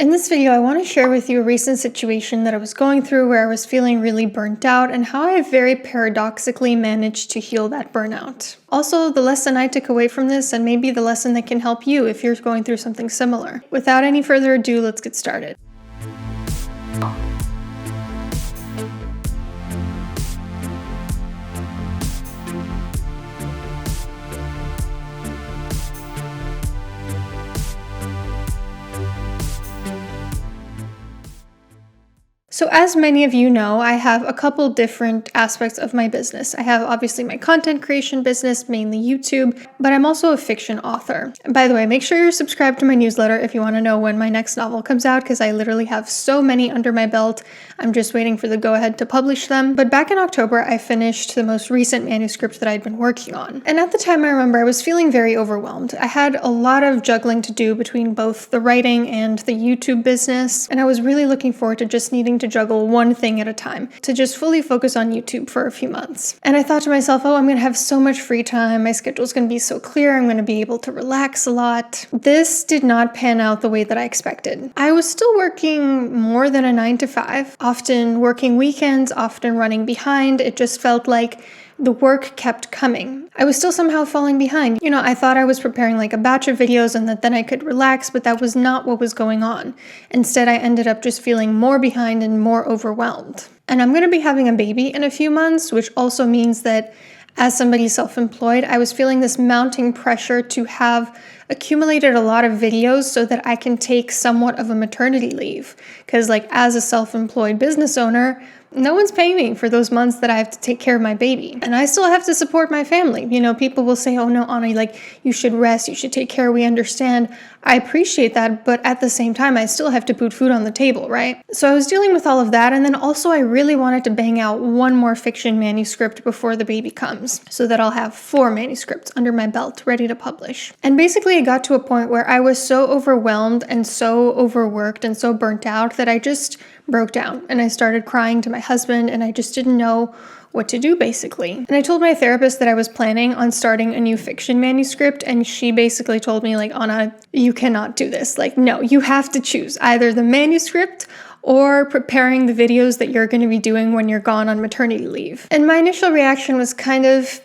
In this video, I want to share with you a recent situation that I was going through where I was feeling really burnt out and how I very paradoxically managed to heal that burnout. Also, the lesson I took away from this and maybe the lesson that can help you if you're going through something similar. Without any further ado, let's get started. So as many of you know, I have a couple different aspects of my business. I have obviously my content creation business, mainly YouTube, but I'm also a fiction author. And by the way, make sure you're subscribed to my newsletter if you want to know when my next novel comes out, because I literally have so many under my belt. I'm just waiting for the go-ahead to publish them. But back in October, I finished the most recent manuscript that I'd been working on. And at the time, I remember I was feeling very overwhelmed. I had a lot of juggling to do between both the writing and the YouTube business, and I was really looking forward to just needing to juggle one thing at a time, to just fully focus on YouTube for a few months. And I thought to myself, oh, I'm going to have so much free time. My schedule's going to be so clear. I'm going to be able to relax a lot. This did not pan out the way that I expected. I was still working more than a 9 to 5, often working weekends, often running behind. It just felt like the work kept coming. I was still somehow falling behind. I thought I was preparing like a batch of videos and that then I could relax, but that was not what was going on. Instead, I ended up just feeling more behind and more overwhelmed. And I'm going to be having a baby in a few months, which also means that as somebody self-employed, I was feeling this mounting pressure to have accumulated a lot of videos so that I can take somewhat of a maternity leave. Because as a self-employed business owner, no one's paying me for those months that I have to take care of my baby. And I still have to support my family. People will say, oh no, Anna, you should rest, you should take care, we understand. I appreciate that, but at the same time, I still have to put food on the table, right? So I was dealing with all of that, and then also I really wanted to bang out one more fiction manuscript before the baby comes, so that I'll have 4 manuscripts under my belt ready to publish. And basically, it got to a point where I was so overwhelmed and so overworked and so burnt out that I just broke down, and I started crying to my husband, and I just didn't know what to do, basically. And I told my therapist that I was planning on starting a new fiction manuscript, and she basically told me, Anna, you cannot do this. No, you have to choose either the manuscript or preparing the videos that you're going to be doing when you're gone on maternity leave. And my initial reaction was kind of,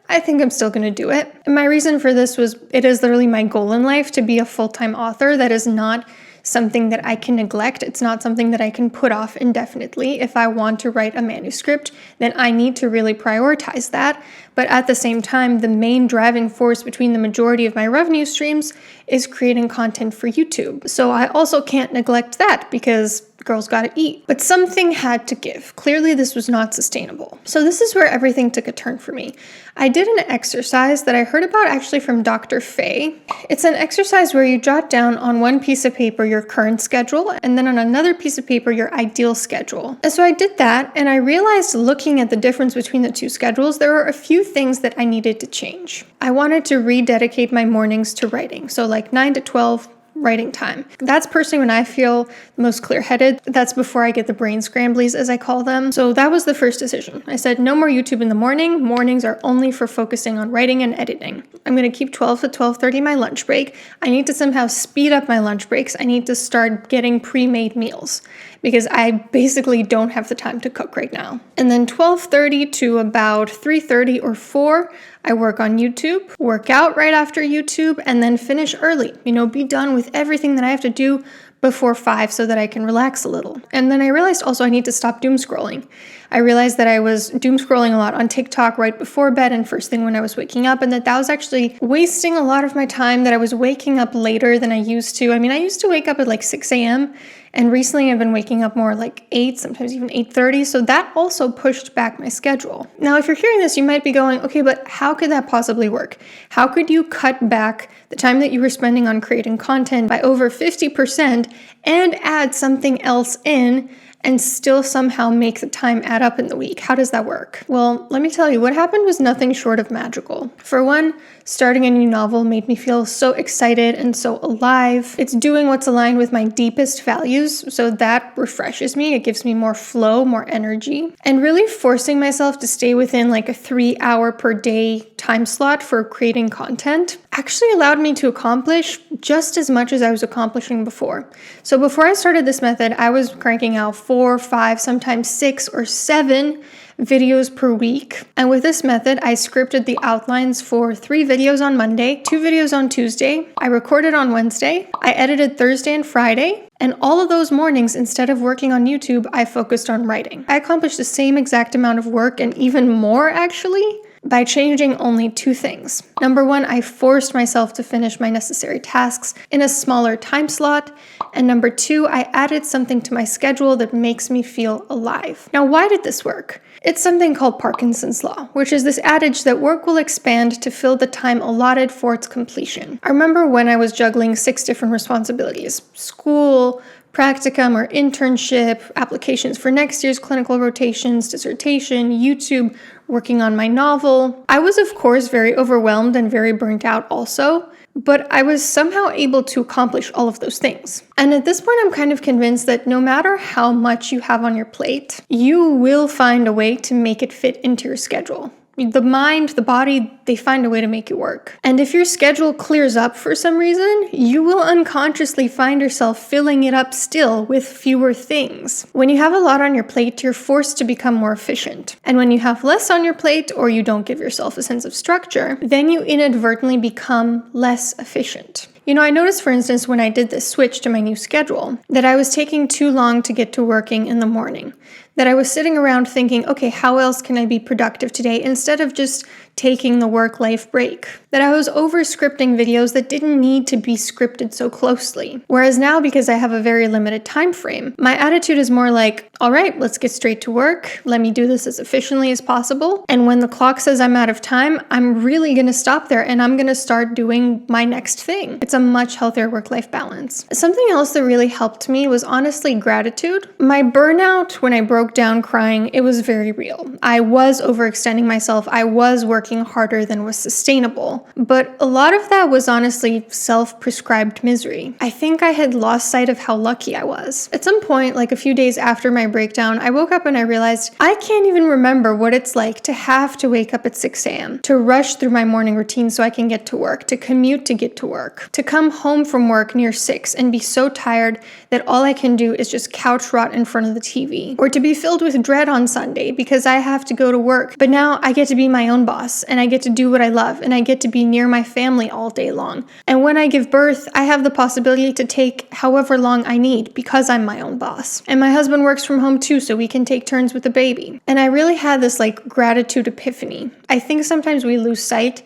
I think I'm still going to do it. And my reason for this was, it is literally my goal in life to be a full-time author. That is not something that I can neglect. It's not something that I can put off indefinitely. If I want to write a manuscript, then I need to really prioritize that. But at the same time, the main driving force between the majority of my revenue streams is creating content for YouTube. So I also can't neglect that because girls gotta eat. But something had to give. Clearly, this was not sustainable. So this is where everything took a turn for me. I did an exercise that I heard about actually from Dr. Faye. It's an exercise where you jot down on one piece of paper your current schedule and then on another piece of paper your ideal schedule. And so I did that, and I realized, looking at the difference between the two schedules, there were a few things that I needed to change. I wanted to rededicate my mornings to writing. So 9 to 12 writing time. That's personally when I feel most clear-headed. That's before I get the brain scramblies, as I call them. So that was the first decision. I said, no more YouTube in the morning. Mornings are only for focusing on writing and editing. I'm going to keep 12 to 12:30 my lunch break. I need to somehow speed up my lunch breaks. I need to start getting pre-made meals because I basically don't have the time to cook right now. And then 12:30 to about 3:30 or 4, I work on YouTube, work out right after YouTube, and then finish early. Be done with everything that I have to do before 5 so that I can relax a little. And then I realized also I need to stop doom scrolling. I realized that I was doom scrolling a lot on TikTok right before bed and first thing when I was waking up, and that was actually wasting a lot of my time, that I was waking up later than I used to. I used to wake up at 6 a.m., and recently I've been waking up more 8, sometimes even 8:30, so that also pushed back my schedule. Now, if you're hearing this, you might be going, okay, but how could that possibly work? How could you cut back the time that you were spending on creating content by over 50% and add something else in and still somehow make the time add up in the week? How does that work? Well, let me tell you, what happened was nothing short of magical. For one, starting a new novel made me feel so excited and so alive. It's doing what's aligned with my deepest values, so that refreshes me. It gives me more flow, more energy, and really forcing myself to stay within a 3-hour per day time slot for creating content actually allowed me to accomplish just as much as I was accomplishing before. So before I started this method, I was cranking out 4, 5, sometimes 6 or 7 videos per week. And with this method, I scripted the outlines for 3 videos on Monday, 2 videos on Tuesday. I recorded on Wednesday. I edited Thursday and Friday. And all of those mornings, instead of working on YouTube, I focused on writing. I accomplished the same exact amount of work and even more actually by changing only 2 things. Number 1, I forced myself to finish my necessary tasks in a smaller time slot. And number 2, I added something to my schedule that makes me feel alive. Now, why did this work? It's something called Parkinson's Law, which is this adage that work will expand to fill the time allotted for its completion. I remember when I was juggling 6 different responsibilities: school, practicum or internship, applications for next year's clinical rotations, dissertation, YouTube, working on my novel. I was, of course, very overwhelmed and very burnt out also, but I was somehow able to accomplish all of those things. And at this point, I'm kind of convinced that no matter how much you have on your plate, you will find a way to make it fit into your schedule. The mind, the body, they find a way to make it work. And if your schedule clears up for some reason, you will unconsciously find yourself filling it up still with fewer things. When you have a lot on your plate, you're forced to become more efficient. And when you have less on your plate, or you don't give yourself a sense of structure, then you inadvertently become less efficient. I noticed, for instance, when I did this switch to my new schedule, that I was taking too long to get to working in the morning. That I was sitting around thinking, okay, how else can I be productive today, instead of just taking the work-life break. That I was over-scripting videos that didn't need to be scripted so closely. Whereas now, because I have a very limited time frame, my attitude is more like, all right, let's get straight to work. Let me do this as efficiently as possible. And when the clock says I'm out of time, I'm really going to stop there and I'm going to start doing my next thing. It's a much healthier work-life balance. Something else that really helped me was honestly gratitude. My burnout, when I broke down crying, it was very real. I was overextending myself. I was working harder than was sustainable. But a lot of that was honestly self-prescribed misery. I think I had lost sight of how lucky I was. At some point, like a few days after my breakdown, I woke up and I realized I can't even remember what it's like to have to wake up at 6 a.m., to rush through my morning routine so I can get to work, to commute to get to work, to come home from work near 6 and be so tired that all I can do is just couch rot in front of the TV, or to be filled with dread on Sunday because I have to go to work, but now I get to be my own boss and I get to do what I love and I get to be near my family all day long. And when I give birth, I have the possibility to take however long I need because I'm my own boss. And my husband works from home too, so we can take turns with the baby. And I really had this gratitude epiphany. I think sometimes we lose sight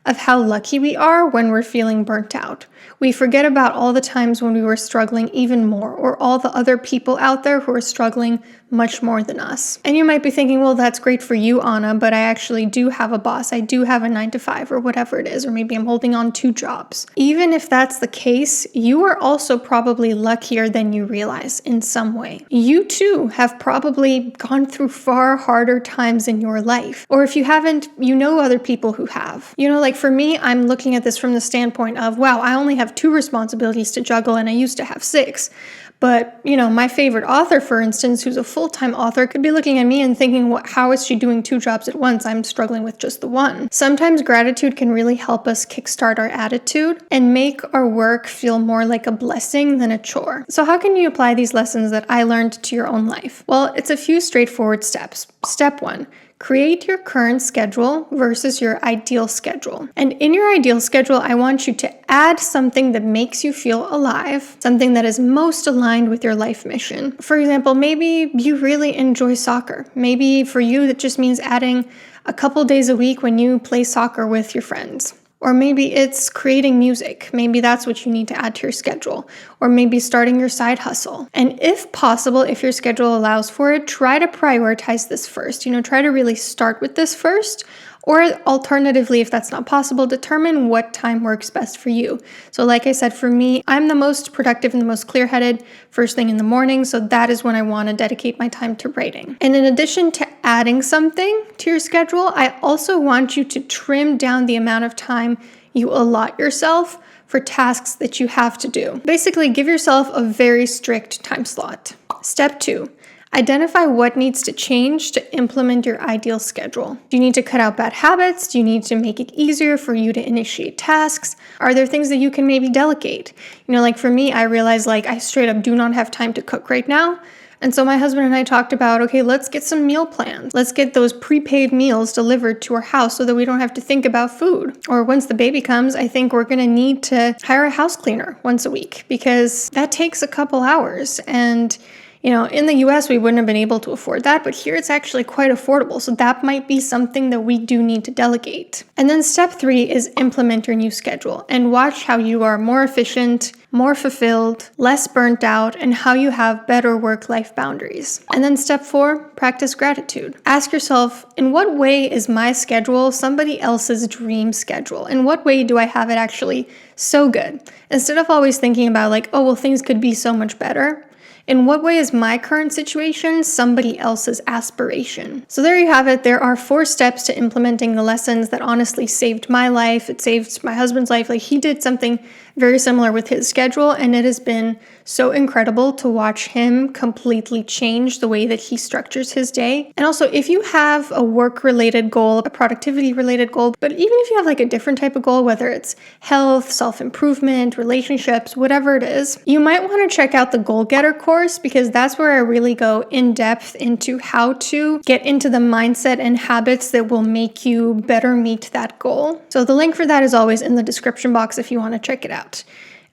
of how lucky we are when we're feeling burnt out. We forget about all the times when we were struggling even more, or all the other people out there who are struggling much more than us. And you might be thinking, well, that's great for you, Anna, but I actually do have a boss. I do have a 9-to-5 or whatever it is, or maybe I'm holding on 2 jobs. Even if that's the case, you are also probably luckier than you realize in some way. You too have probably gone through far harder times in your life. Or if you haven't, you know other people who have. For me, I'm looking at this from the standpoint of, wow, I only have 2 responsibilities to juggle and I used to have 6. But, my favorite author, for instance, who's a full-time author, could be looking at me and thinking, how is she doing 2 jobs at once? I'm struggling with just the one. Sometimes gratitude can really help us kickstart our attitude and make our work feel more like a blessing than a chore. So how can you apply these lessons that I learned to your own life? Well, it's a few straightforward steps. Step 1. Create your current schedule versus your ideal schedule. And in your ideal schedule, I want you to add something that makes you feel alive, something that is most aligned with your life mission. For example, maybe you really enjoy soccer. Maybe for you, that just means adding a couple days a week when you play soccer with your friends. Or maybe it's creating music. Maybe that's what you need to add to your schedule. Or maybe starting your side hustle. And if possible, if your schedule allows for it, try to prioritize this first. Try to really start with this first. Or alternatively, if that's not possible, determine what time works best for you. So like I said, for me, I'm the most productive and the most clear-headed first thing in the morning. So that is when I want to dedicate my time to writing. And in addition to adding something to your schedule, I also want you to trim down the amount of time you allot yourself for tasks that you have to do. Basically, give yourself a very strict time slot. Step 2. Identify what needs to change to implement your ideal schedule. Do you need to cut out bad habits? Do you need to make it easier for you to initiate tasks? Are there things that you can maybe delegate? Like for me, I realized I straight up do not have time to cook right now. And so my husband and I talked about, okay, let's get some meal plans. Let's get those prepaid meals delivered to our house so that we don't have to think about food. Or once the baby comes, I think we're going to need to hire a house cleaner once a week because that takes a couple hours. And in the US, we wouldn't have been able to afford that, but here it's actually quite affordable. So that might be something that we do need to delegate. And then step 3 is implement your new schedule and watch how you are more efficient, more fulfilled, less burnt out, and how you have better work-life boundaries. And then step 4, practice gratitude. Ask yourself, in what way is my schedule somebody else's dream schedule? In what way do I have it actually so good? Instead of always thinking about things could be so much better. In what way is my current situation somebody else's aspiration? So there you have it. There are 4 steps to implementing the lessons that honestly saved my life. It saved my husband's life. He did something very similar with his schedule, and it has been so incredible to watch him completely change the way that he structures his day. And also, if you have a work-related goal, a productivity-related goal, but even if you have a different type of goal, whether it's health, self-improvement, relationships, whatever it is, you might want to check out the Goal Getter course because that's where I really go in depth into how to get into the mindset and habits that will make you better meet that goal. So the link for that is always in the description box if you want to check it out.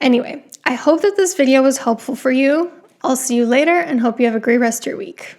Anyway, I hope that this video was helpful for you. I'll see you later and hope you have a great rest of your week.